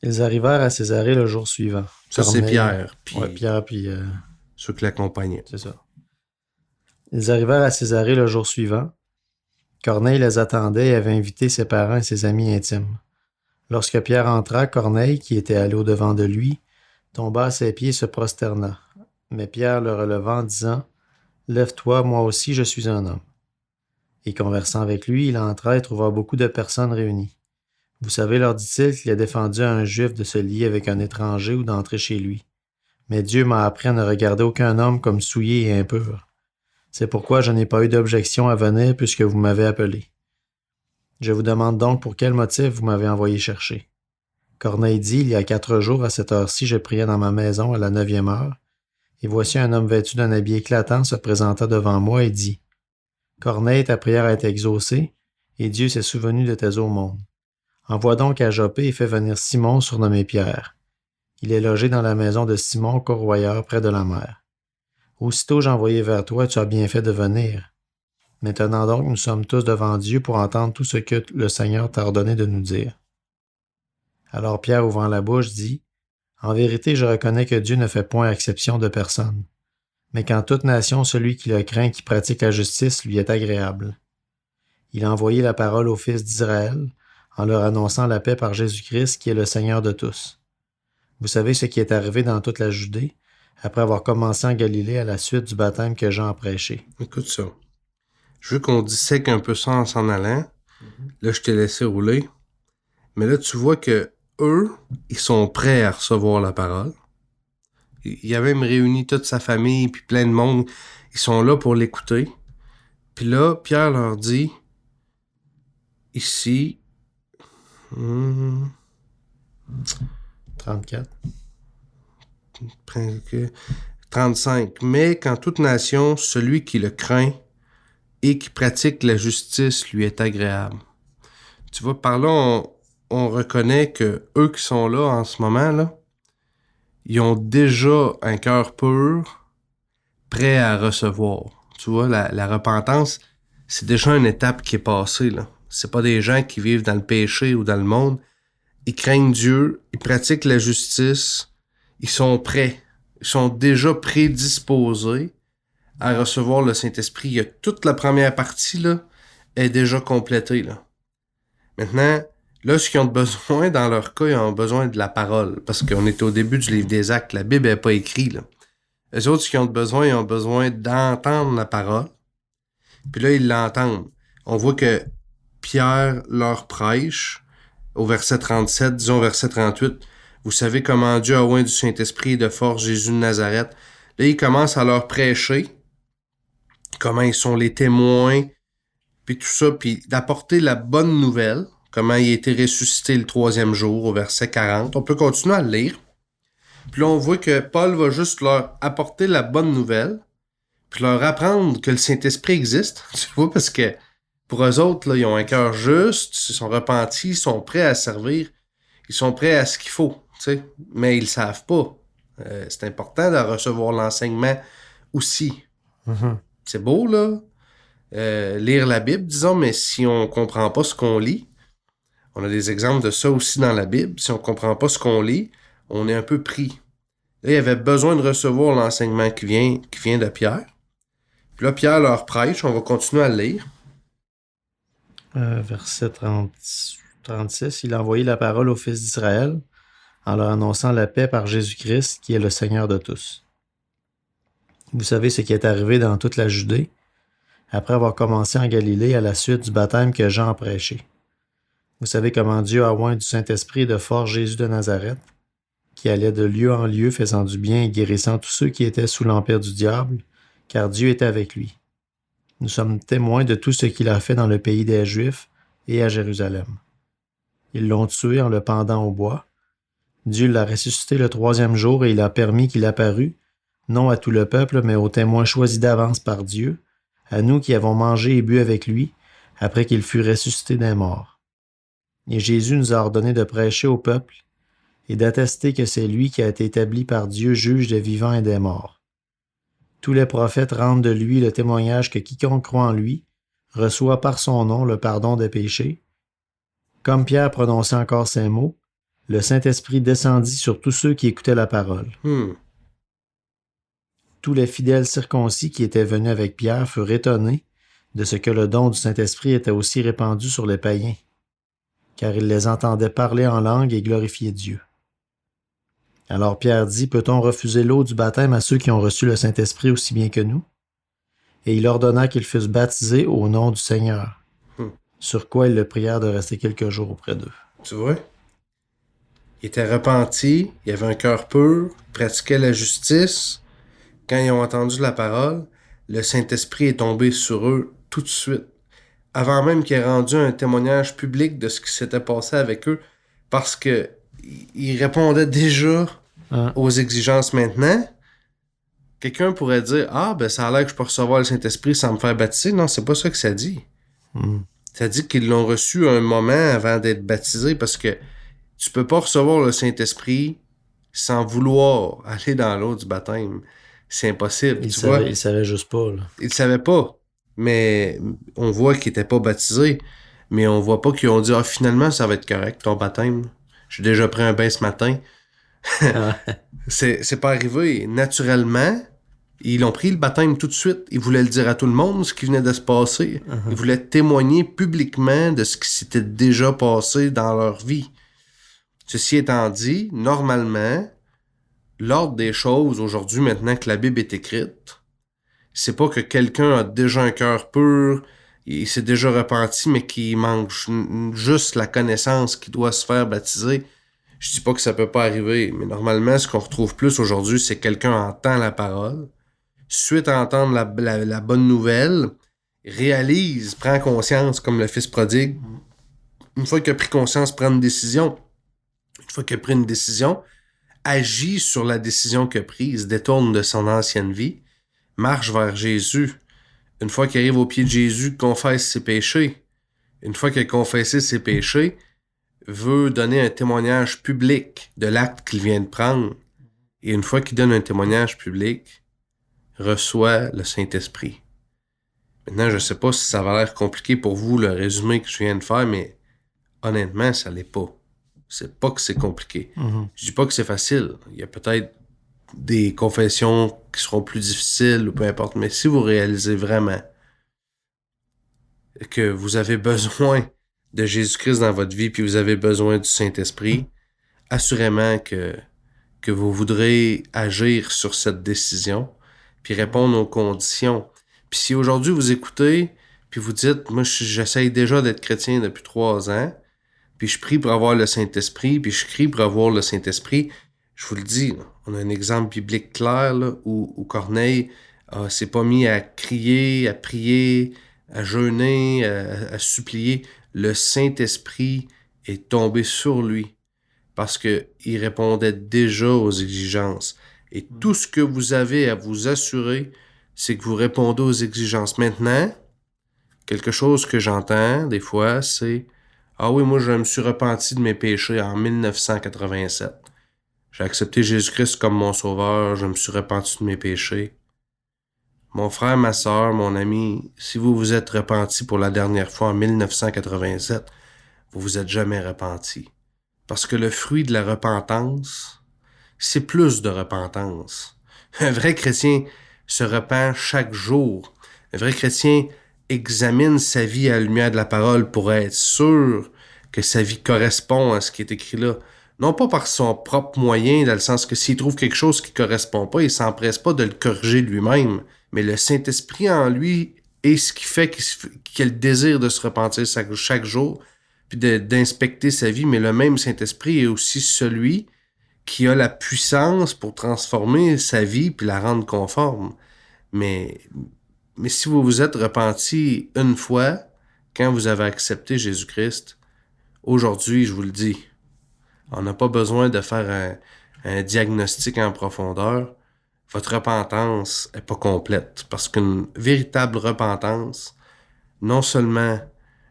C: Ils arrivèrent à Césarée le jour suivant.
B: Ça,
C: Corneille,
B: c'est Pierre. Puis
C: Pierre, puis...
B: ceux qui l'accompagnaient.
C: C'est ça. Ils arrivèrent à Césarée le jour suivant. Corneille les attendait et avait invité ses parents et ses amis intimes. Lorsque Pierre entra, Corneille, qui était allé au-devant de lui, tomba à ses pieds et se prosterna. Mais Pierre le releva en disant « Lève-toi, moi aussi je suis un homme. » Et conversant avec lui, il entra et trouva beaucoup de personnes réunies. Vous savez, leur dit-il, qu'il a défendu à un juif de se lier avec un étranger ou d'entrer chez lui. Mais Dieu m'a appris à ne regarder aucun homme comme souillé et impur. C'est pourquoi je n'ai pas eu d'objection à venir puisque vous m'avez appelé. Je vous demande donc pour quel motif vous m'avez envoyé chercher. Corneille dit, il y a 4 jours, à cette heure-ci, je priais dans ma maison à la 9e heure, et voici un homme vêtu d'un habit éclatant se présenta devant moi et dit, Corneille, ta prière a été exaucée, et Dieu s'est souvenu de tes aumônes. Envoie donc à Joppé et fais venir Simon, surnommé Pierre. Il est logé dans la maison de Simon, corroyeur, près de la mer. Aussitôt j'ai envoyé vers toi, tu as bien fait de venir. Maintenant donc, nous sommes tous devant Dieu pour entendre tout ce que le Seigneur t'a ordonné de nous dire. Alors Pierre, ouvrant la bouche, dit, En vérité, je reconnais que Dieu ne fait point exception de personne, mais qu'en toute nation, celui qui le craint et qui pratique la justice lui est agréable. Il a envoyé la parole aux fils d'Israël, en leur annonçant la paix par Jésus-Christ, qui est le Seigneur de tous. Vous savez ce qui est arrivé dans toute la Judée, après avoir commencé en Galilée à la suite du baptême que Jean a prêché.
B: Écoute ça. Je veux qu'on dissèque un peu ça en s'en allant. Là, je t'ai laissé rouler. Mais là, tu vois que eux, ils sont prêts à recevoir la parole. Il a même réuni toute sa famille, puis plein de monde. Ils sont là pour l'écouter. Puis là, Pierre leur dit, ici...
C: 34.
B: 35. Mais qu'en toute nation, celui qui le craint et qui pratique la justice lui est agréable. Tu vois, par là, on reconnaît que eux qui sont là en ce moment, là, ils ont déjà un cœur pur, prêt à recevoir. Tu vois, la repentance, c'est déjà une étape qui est passée, là. C'est pas des gens qui vivent dans le péché ou dans le monde. Ils craignent Dieu, ils pratiquent la justice, ils sont prêts. Ils sont déjà prédisposés à recevoir le Saint-Esprit. Il y a toute la première partie, là, est déjà complétée, là. Maintenant, là, ce qu'ils ont besoin, dans leur cas, ils ont besoin de la parole. Parce qu'on est au début du livre des Actes. La Bible n'est pas écrite, là. Les autres, ce qu'ils ont besoin, ils ont besoin d'entendre la parole. Puis là, ils l'entendent. On voit que Pierre leur prêche au verset 37, disons verset 38. Vous savez comment Dieu a oint du Saint-Esprit et de force Jésus de Nazareth. Là, il commence à leur prêcher comment ils sont les témoins, puis tout ça, puis d'apporter la bonne nouvelle, comment il a été ressuscité le 3e jour au verset 40. On peut continuer à le lire. Puis là, on voit que Paul va juste leur apporter la bonne nouvelle, puis leur apprendre que le Saint-Esprit existe, tu vois, parce que pour eux autres, là, ils ont un cœur juste, ils sont repentis, ils sont prêts à servir, ils sont prêts à ce qu'il faut, tu sais, mais ils le savent pas. C'est important de recevoir l'enseignement aussi.
C: Mm-hmm.
B: C'est beau, là, lire la Bible, disons, mais si on comprend pas ce qu'on lit, on a des exemples de ça aussi dans la Bible, si on comprend pas ce qu'on lit, on est un peu pris. Là, il avait besoin de recevoir l'enseignement qui vient de Pierre. Puis là, Pierre leur prêche, on va continuer à le lire.
C: Verset 36, il a envoyé la parole aux fils d'Israël en leur annonçant la paix par Jésus-Christ, qui est le Seigneur de tous. Vous savez ce qui est arrivé dans toute la Judée, après avoir commencé en Galilée à la suite du baptême que Jean a prêché. Vous savez comment Dieu a oint du Saint-Esprit et de force Jésus de Nazareth, qui allait de lieu en lieu faisant du bien et guérissant tous ceux qui étaient sous l'empire du diable, car Dieu était avec lui. Nous sommes témoins de tout ce qu'il a fait dans le pays des Juifs et à Jérusalem. Ils l'ont tué en le pendant au bois. Dieu l'a ressuscité le 3e jour et il a permis qu'il apparût, non à tout le peuple, mais aux témoins choisis d'avance par Dieu, à nous qui avons mangé et bu avec lui, après qu'il fut ressuscité des morts. Et Jésus nous a ordonné de prêcher au peuple et d'attester que c'est lui qui a été établi par Dieu juge des vivants et des morts. Tous les prophètes rendent de lui le témoignage que quiconque croit en lui reçoit par son nom le pardon des péchés. Comme Pierre prononçait encore ces mots, le Saint-Esprit descendit sur tous ceux qui écoutaient la parole. Tous les fidèles circoncis qui étaient venus avec Pierre furent étonnés de ce que le don du Saint-Esprit était aussi répandu sur les païens, car ils les entendaient parler en langue et glorifier Dieu. Alors Pierre dit, peut-on refuser l'eau du baptême à ceux qui ont reçu le Saint-Esprit aussi bien que nous? Et il ordonna qu'ils fussent baptisés au nom du Seigneur, sur quoi ils le prièrent de rester quelques jours auprès d'eux.
B: Tu vois? Ils étaient repentis, ils avaient un cœur pur, ils pratiquaient la justice. Quand ils ont entendu la parole, le Saint-Esprit est tombé sur eux tout de suite, avant même qu'il ait rendu un témoignage public de ce qui s'était passé avec eux, parce que ils répondaient déjà aux exigences maintenant. Quelqu'un pourrait dire, ça a l'air que je peux recevoir le Saint-Esprit sans me faire baptiser. Non, c'est pas ça que ça dit. Ça dit qu'ils l'ont reçu un moment avant d'être baptisés, parce que tu peux pas recevoir le Saint-Esprit sans vouloir aller dans l'eau du baptême. C'est impossible.
C: Il savait juste pas. Là.
B: Il savait pas. Mais on voit qu'ils étaient pas baptisés. Mais on voit pas qu'ils ont dit, finalement, ça va être correct, ton baptême. J'ai déjà pris un bain ce matin. C'est pas arrivé. Naturellement, ils ont pris le baptême tout de suite. Ils voulaient le dire à tout le monde, ce qui venait de se passer. Ils voulaient témoigner publiquement de ce qui s'était déjà passé dans leur vie. Ceci étant dit, normalement, l'ordre des choses aujourd'hui, maintenant que la Bible est écrite, c'est pas que quelqu'un a déjà un cœur pur, il s'est déjà repenti, mais qu'il manque juste la connaissance qu'il doit se faire baptiser. Je dis pas que ça peut pas arriver, mais normalement, ce qu'on retrouve plus aujourd'hui, c'est que quelqu'un entend la parole, suite à entendre la bonne nouvelle, réalise, prend conscience, comme le fils prodigue. Une fois qu'il a pris conscience, prend une décision. Une fois qu'il a pris une décision, agit sur la décision qu'il a prise, détourne de son ancienne vie, marche vers Jésus. Une fois qu'il arrive au pied de Jésus, confesse ses péchés. Une fois qu'il a confessé ses péchés, veut donner un témoignage public de l'acte qu'il vient de prendre. Et une fois qu'il donne un témoignage public, reçoit le Saint-Esprit. Maintenant, je sais pas si ça va l'air compliqué pour vous, le résumé que je viens de faire, mais honnêtement, ça l'est pas. C'est pas que c'est compliqué. Je dis pas que c'est facile. Il y a peut-être des confessions qui seront plus difficiles ou peu importe, mais si vous réalisez vraiment que vous avez besoin de Jésus-Christ dans votre vie puis vous avez besoin du Saint-Esprit, assurément que vous voudrez agir sur cette décision puis répondre aux conditions. Puis si aujourd'hui vous écoutez puis vous dites, moi j'essaye déjà d'être chrétien depuis 3 ans, puis je prie pour avoir le Saint-Esprit, puis je crie pour avoir le Saint-Esprit. Je vous le dis, là, on a un exemple biblique clair là, où Corneille s'est pas mis à crier, à prier, à jeûner, à supplier. Le Saint-Esprit est tombé sur lui parce qu'il répondait déjà aux exigences. Et tout ce que vous avez à vous assurer, c'est que vous répondez aux exigences. Maintenant, quelque chose que j'entends des fois, c'est « Ah oui, moi je me suis repenti de mes péchés en 1987. J'ai accepté Jésus-Christ comme mon sauveur, je me suis repenti de mes péchés. » Mon frère, ma sœur, mon ami, si vous vous êtes repenti pour la dernière fois en 1987, vous vous êtes jamais repenti. Parce que le fruit de la repentance, c'est plus de repentance. Un vrai chrétien se repent chaque jour. Un vrai chrétien examine sa vie à la lumière de la parole pour être sûr que sa vie correspond à ce qui est écrit là. non pas par son propre moyen, dans le sens que s'il trouve quelque chose qui ne correspond pas, il ne s'empresse pas de le corriger lui-même. Mais le Saint-Esprit en lui est ce qui fait qu'il a le désir de se repentir chaque jour, puis d'inspecter sa vie. Mais le même Saint-Esprit est aussi celui qui a la puissance pour transformer sa vie puis la rendre conforme. Mais si vous vous êtes repenti une fois, quand vous avez accepté Jésus-Christ, aujourd'hui, je vous le dis, on n'a pas besoin de faire un diagnostic en profondeur. Votre repentance n'est pas complète. Parce qu'une véritable repentance, non seulement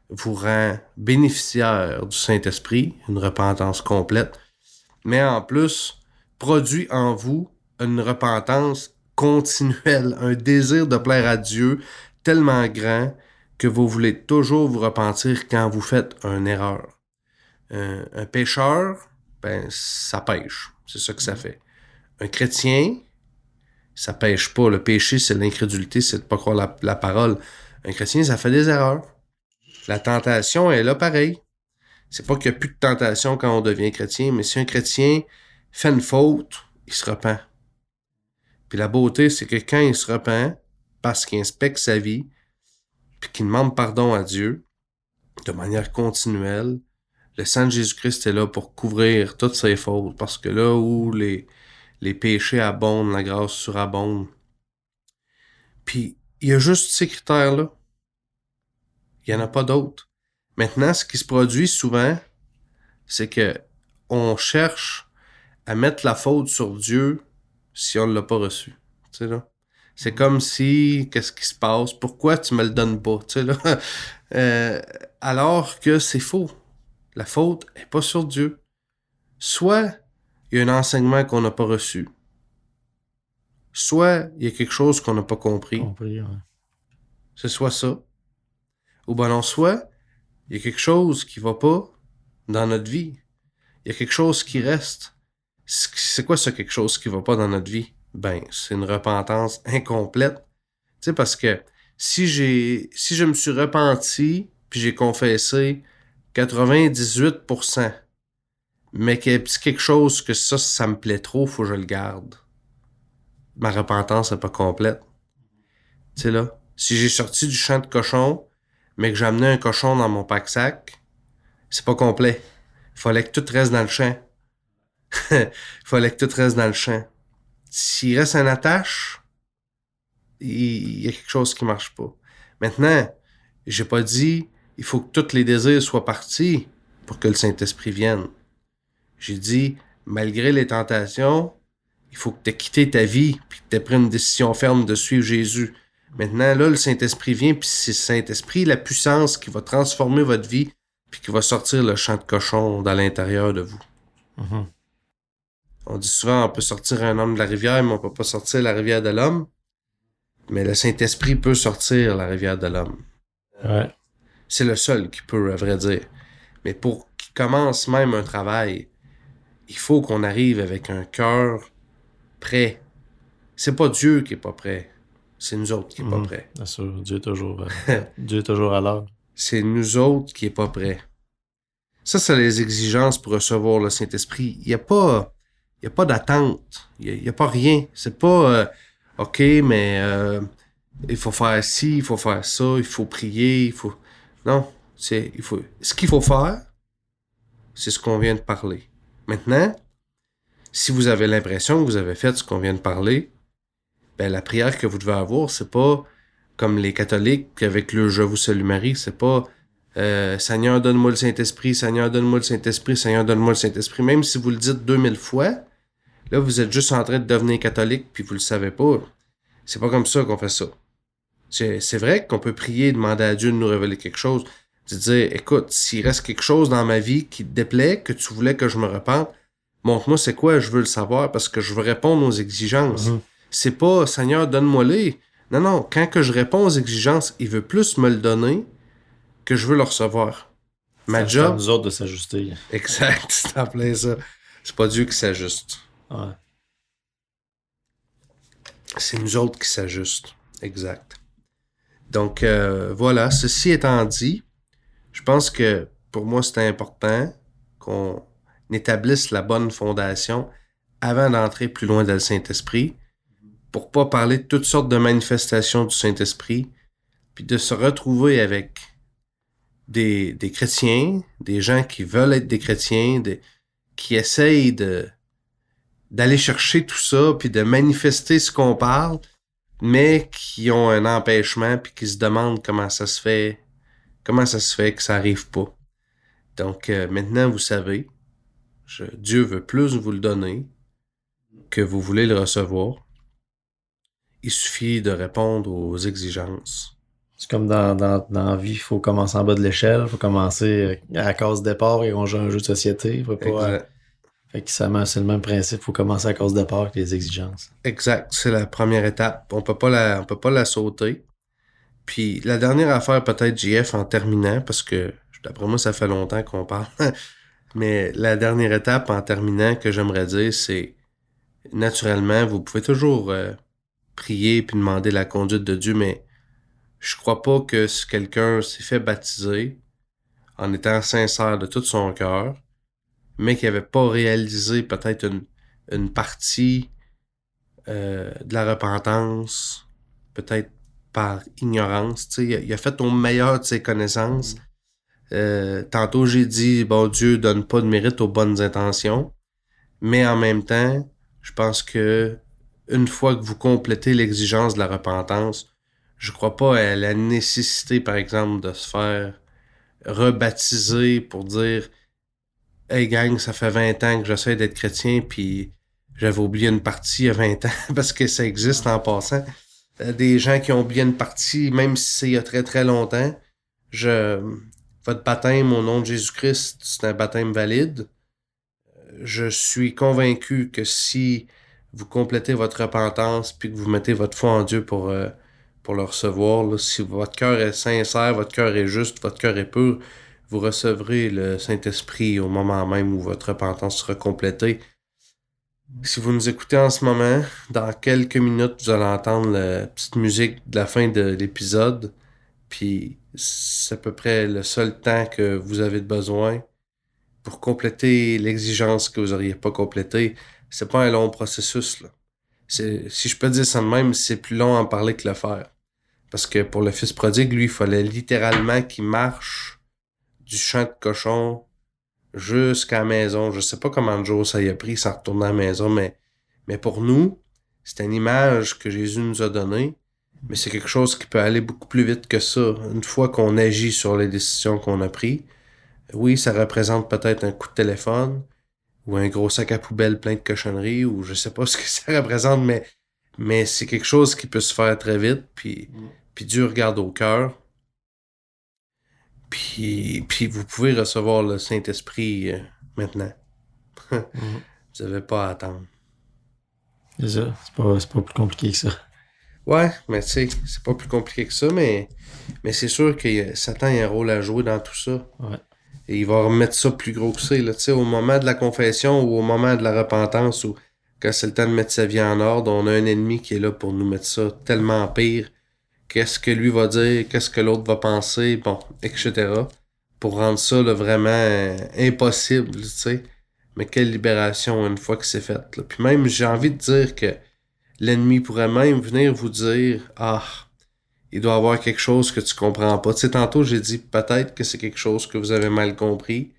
B: vous rend bénéficiaire du Saint-Esprit, une repentance complète, mais en plus, produit en vous une repentance continuelle, un désir de plaire à Dieu tellement grand que vous voulez toujours vous repentir quand vous faites une erreur. Un pécheur, ben, ça pêche. C'est ça que ça fait. Un chrétien, ça pêche pas. Le péché, c'est l'incrédulité, c'est de pas croire la parole. Un chrétien, ça fait des erreurs. La tentation est là pareil. C'est pas qu'il n'y a plus de tentation quand on devient chrétien, mais si un chrétien fait une faute, il se repent. Puis la beauté, c'est que quand il se repent, parce qu'il inspecte sa vie, puis qu'il demande pardon à Dieu, de manière continuelle, le sang de Jésus-Christ est là pour couvrir toutes ses fautes, parce que là où les péchés abondent, la grâce surabonde. Puis, il y a juste ces critères-là. Il n'y en a pas d'autres. Maintenant, ce qui se produit souvent, c'est que on cherche à mettre la faute sur Dieu si on ne l'a pas reçu. Tu sais, là? C'est comme si, qu'est-ce qui se passe? Pourquoi tu me le donnes pas? Tu sais, là? Alors que c'est faux. La faute n'est pas sur Dieu. Soit il y a un enseignement qu'on n'a pas reçu. Soit il y a quelque chose qu'on n'a pas compris.
C: Ouais.
B: C'est soit ça. Ou ben non, soit il y a quelque chose qui va pas dans notre vie. Il y a quelque chose qui reste. C'est quoi ça, quelque chose qui va pas dans notre vie? Ben, c'est une repentance incomplète. Tu sais, parce que si je me suis repenti puis j'ai confessé 98%, mais qu'il y a quelque chose que ça me plaît trop, faut que je le garde. Ma repentance n'est pas complète. Tu sais là, si j'ai sorti du champ de cochon, mais que j'ai amené un cochon dans mon pack-sac, c'est pas complet. Il fallait que tout reste dans le champ. Il fallait que tout reste dans le champ. S'il reste une attache, il y a quelque chose qui marche pas. Maintenant, j'ai pas dit il faut que tous les désirs soient partis pour que le Saint-Esprit vienne. J'ai dit, malgré les tentations, il faut que tu aies quitté ta vie puis que tu aies pris une décision ferme de suivre Jésus. Maintenant, là, le Saint-Esprit vient, puis c'est le Saint-Esprit, la puissance qui va transformer votre vie puis qui va sortir le champ de cochon dans l'intérieur de vous.
C: Mm-hmm.
B: On dit souvent, on peut sortir un homme de la rivière, mais on peut pas sortir la rivière de l'homme. Mais le Saint-Esprit peut sortir la rivière de l'homme.
C: Ouais.
B: C'est le seul qui peut, à vrai dire. Mais pour qu'il commence même un travail, il faut qu'on arrive avec un cœur prêt. C'est pas Dieu qui est pas prêt. C'est nous autres qui est pas prêt.
C: Bien sûr, Dieu est toujours à l'heure.
B: C'est nous autres qui est pas prêt. Ça, c'est les exigences pour recevoir le Saint-Esprit. Il y a pas d'attente. Il y a pas rien. C'est pas OK, mais il faut faire ci, il faut faire ça, il faut prier, il faut. Non, ce qu'il faut faire, c'est ce qu'on vient de parler. Maintenant, si vous avez l'impression que vous avez fait ce qu'on vient de parler, ben la prière que vous devez avoir, c'est pas comme les catholiques avec le Je vous salue Marie, c'est pas Seigneur, donne-moi le Saint-Esprit, Seigneur, donne-moi le Saint-Esprit, Seigneur, donne-moi le Saint-Esprit. Même si vous le dites 2000 fois, là, vous êtes juste en train de devenir catholique puis vous le savez pas. C'est pas comme ça qu'on fait ça. C'est vrai qu'on peut prier, demander à Dieu de nous révéler quelque chose, de dire, écoute, s'il reste quelque chose dans ma vie qui te déplaît, que tu voulais que je me repente, montre-moi c'est quoi, je veux le savoir parce que je veux répondre aux exigences. Mm-hmm. C'est pas, Seigneur, donne-moi-les. Non, quand que je réponds aux exigences, il veut plus me le donner que je veux le recevoir.
C: Ma job... C'est à nous autres de s'ajuster.
B: Exact, c'est en plein ça. C'est pas Dieu qui s'ajuste.
C: Ouais.
B: C'est nous autres qui s'ajustent. Exact. Donc, voilà, ceci étant dit, je pense que pour moi, c'est important qu'on établisse la bonne fondation avant d'entrer plus loin dans le Saint-Esprit, pour pas parler de toutes sortes de manifestations du Saint-Esprit, puis de se retrouver avec des chrétiens, des gens qui veulent être des chrétiens, qui essayent d'aller chercher tout ça, puis de manifester ce qu'on parle, mais qui ont un empêchement, puis qui se demandent comment ça se fait que ça arrive pas. Donc, maintenant, vous savez, Dieu veut plus vous le donner que vous voulez le recevoir. Il suffit de répondre aux exigences.
C: C'est comme dans la vie, il faut commencer en bas de l'échelle, il faut commencer à la case départ et on joue un jeu de société. Faut pas, fait que c'est le même principe, il faut commencer à la case départ avec les exigences.
B: Exact, c'est la première étape. On peut pas la sauter. Puis la dernière affaire, peut-être, JF, en terminant, parce que d'après moi, ça fait longtemps qu'on parle, mais la dernière étape en terminant que j'aimerais dire, c'est naturellement, vous pouvez toujours prier puis demander la conduite de Dieu, mais je crois pas que si quelqu'un s'est fait baptiser en étant sincère de tout son cœur, mais qui avait pas réalisé peut-être une partie de la repentance, peut-être par ignorance, tu sais, il a fait au meilleur de ses connaissances. Tantôt j'ai dit, bon, Dieu donne pas de mérite aux bonnes intentions, mais en même temps, je pense que une fois que vous complétez l'exigence de la repentance, je crois pas à la nécessité, par exemple, de se faire rebaptiser pour dire « Hey gang, ça fait 20 ans que j'essaie d'être chrétien, puis j'avais oublié une partie il y a 20 ans, parce que ça existe en passant. » Des gens qui ont oublié une partie, même si c'est il y a très très longtemps. Votre baptême au nom de Jésus-Christ, c'est un baptême valide. Je suis convaincu que si vous complétez votre repentance puis que vous mettez votre foi en Dieu pour le recevoir, là, si votre cœur est sincère, votre cœur est juste, votre cœur est pur, vous recevrez le Saint-Esprit au moment même où votre repentance sera complétée. Si vous nous écoutez en ce moment, dans quelques minutes, vous allez entendre la petite musique de la fin de l'épisode. Puis c'est à peu près le seul temps que vous avez besoin pour compléter l'exigence que vous n'auriez pas complétée. C'est pas un long processus, là. Si je peux dire ça de même, c'est plus long à en parler que le faire. Parce que pour le fils prodigue, lui, il fallait littéralement qu'il marche du champ de cochon jusqu'à la maison. Je sais pas combien de jours ça y a pris sans retourner à la maison, mais pour nous, c'est une image que Jésus nous a donnée, mais c'est quelque chose qui peut aller beaucoup plus vite que ça. Une fois qu'on agit sur les décisions qu'on a prises, oui, ça représente peut-être un coup de téléphone ou un gros sac à poubelle plein de cochonneries ou je sais pas ce que ça représente, mais c'est quelque chose qui peut se faire très vite, puis Dieu regarde au cœur. Puis vous pouvez recevoir le Saint-Esprit maintenant. Vous n'avez pas à attendre.
C: C'est ça, c'est pas plus compliqué que ça.
B: Ouais, mais tu sais, c'est pas plus compliqué que ça, mais c'est sûr que Satan a un rôle à jouer dans tout ça.
C: Ouais.
B: Et il va remettre ça plus gros que ça. Tu sais, au moment de la confession ou au moment de la repentance ou quand c'est le temps de mettre sa vie en ordre, on a un ennemi qui est là pour nous mettre ça tellement pire. Qu'est-ce que lui va dire, qu'est-ce que l'autre va penser, bon, etc. Pour rendre ça là, vraiment impossible, tu sais. Mais quelle libération une fois que c'est fait. Là. Puis même, j'ai envie de dire que l'ennemi pourrait même venir vous dire « Ah, il doit y avoir quelque chose que tu comprends pas. » Tu sais, tantôt, j'ai dit peut-être que c'est quelque chose que vous avez mal compris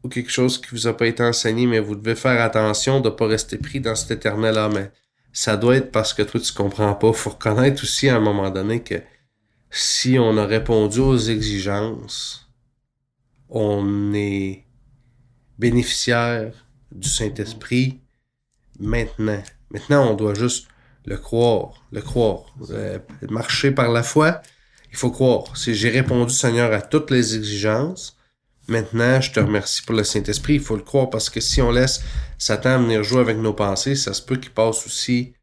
B: ou quelque chose qui vous a pas été enseigné, mais vous devez faire attention de pas rester pris dans cet éternel « Ah, mais ça doit être parce que toi, tu comprends pas. » Faut reconnaître aussi à un moment donné que si on a répondu aux exigences, on est bénéficiaire du Saint-Esprit maintenant. Maintenant, on doit juste le croire. Marcher par la foi, il faut croire. Si j'ai répondu, Seigneur, à toutes les exigences, maintenant, je te remercie pour le Saint-Esprit. Il faut le croire parce que si on laisse Satan venir jouer avec nos pensées, ça se peut qu'il passe aussi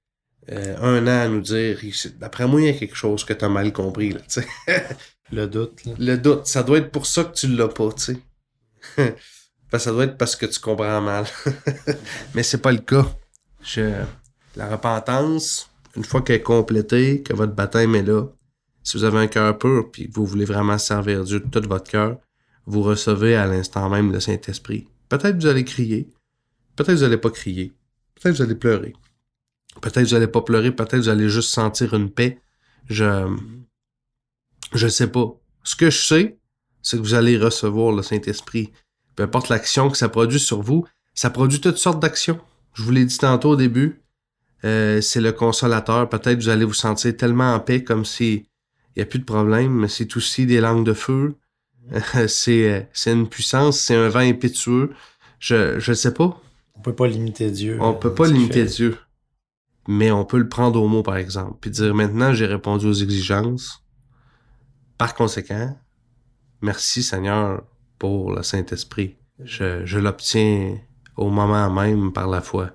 B: 1 an à nous dire d'après moi, il y a quelque chose que tu as mal compris. Là, tu sais.
C: Le doute. Là.
B: Le doute, ça doit être pour ça que tu l'as pas, tu sais. Ça doit être parce que tu comprends mal. Mais c'est pas le cas. La repentance, une fois qu'elle est complétée, que votre baptême est là, si vous avez un cœur pur puis que vous voulez vraiment servir Dieu de tout votre cœur, vous recevez à l'instant même le Saint-Esprit. Peut-être vous allez crier. Peut-être vous n'allez pas crier. Peut-être vous allez pleurer. Peut-être vous n'allez pas pleurer. Peut-être vous allez juste sentir une paix. Je sais pas. Ce que je sais, c'est que vous allez recevoir le Saint-Esprit. Peu importe l'action que ça produit sur vous, ça produit toutes sortes d'actions. Je vous l'ai dit tantôt au début. C'est le consolateur. Peut-être vous allez vous sentir tellement en paix comme si il n'y a plus de problème, mais c'est aussi des langues de feu. C'est une puissance, c'est un vent impétueux. Je sais pas.
C: On peut pas limiter Dieu.
B: On peut pas limiter Dieu. Mais on peut le prendre au mot, par exemple. Puis dire, maintenant, j'ai répondu aux exigences. Par conséquent, merci Seigneur pour le Saint-Esprit. Je l'obtiens au moment même par la foi.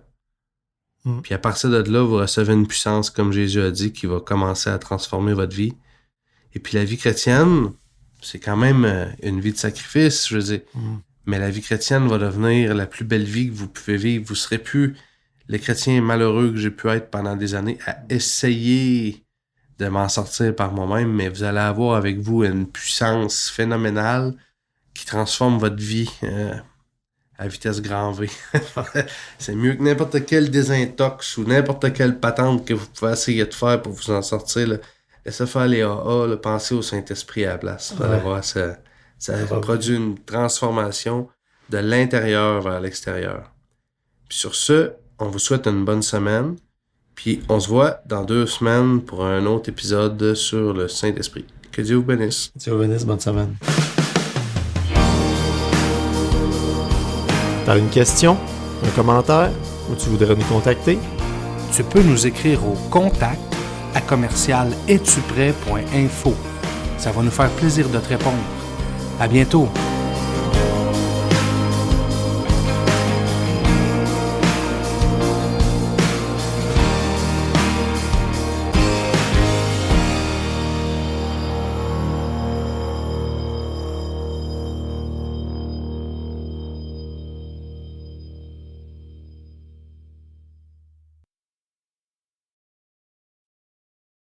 B: Puis à partir de là, vous recevez une puissance, comme Jésus a dit, qui va commencer à transformer votre vie. Et puis la vie chrétienne, c'est quand même une vie de sacrifice, je veux dire. Mais la vie chrétienne va devenir la plus belle vie que vous pouvez vivre. Vous serez plus le chrétien malheureux que j'ai pu être pendant des années à essayer de m'en sortir par moi-même, mais vous allez avoir avec vous une puissance phénoménale qui transforme votre vie à vitesse grand V. C'est mieux que n'importe quel désintox ou n'importe quelle patente que vous pouvez essayer de faire pour vous en sortir. Là. Laissez faire les AA, pensez au Saint-Esprit à la place. Vous allez voir, ça produit une transformation de l'intérieur vers l'extérieur. Puis sur ce, on vous souhaite une bonne semaine. Puis on se voit dans 2 semaines pour un autre épisode sur le Saint-Esprit. Que Dieu vous bénisse.
C: Dieu vous bénisse, bonne semaine. T'as une question, un commentaire ou tu voudrais nous contacter?
A: Tu peux nous écrire au contact@commercial-es-tu-prêt.info. Ça va nous faire plaisir de te répondre. À bientôt!